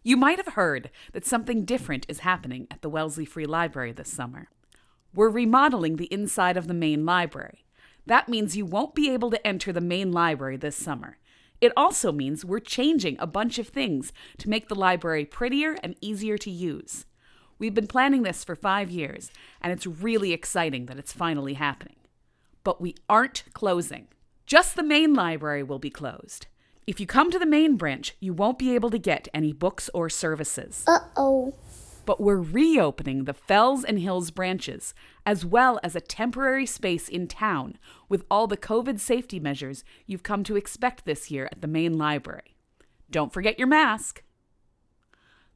You might have heard that something different is happening at the Wellesley Free Library this summer. We're remodeling the inside of the main library. That means you won't be able to enter the main library this summer. It also means we're changing a bunch of things to make the library prettier and easier to use. We've been planning this for 5 years, and it's really exciting that it's finally happening. But we aren't closing. Just the main library will be closed. If you come to the main branch, you won't be able to get any books or services. Uh-oh. But we're reopening the Fells and Hills branches, as well as a temporary space in town with all the COVID safety measures you've come to expect this year at the main library. Don't forget your mask.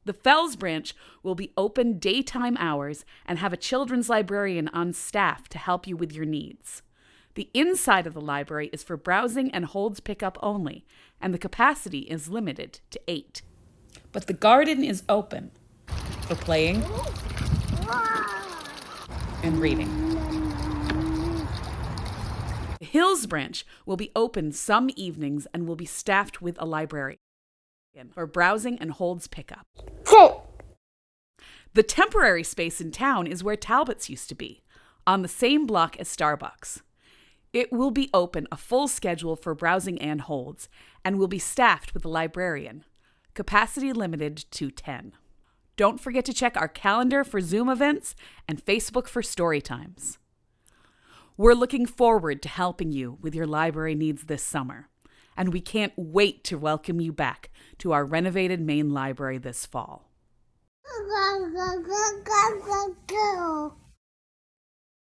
The Fells branch will be open daytime hours and have a children's librarian on staff to help you with your needs. The inside of the library is for browsing and holds pickup only, and the capacity is limited to 8. But the garden is open for playing and reading. The Hills branch will be open some evenings and will be staffed with a librarian for browsing and holds pickup. The temporary space in town is where Talbot's used to be, on the same block as Starbucks. It will be open a full schedule for browsing and holds, and will be staffed with a librarian. Capacity limited to 10. Don't forget to check our calendar for Zoom events and Facebook for story times. We're looking forward to helping you with your library needs this summer, and we can't wait to welcome you back to our renovated main library this fall.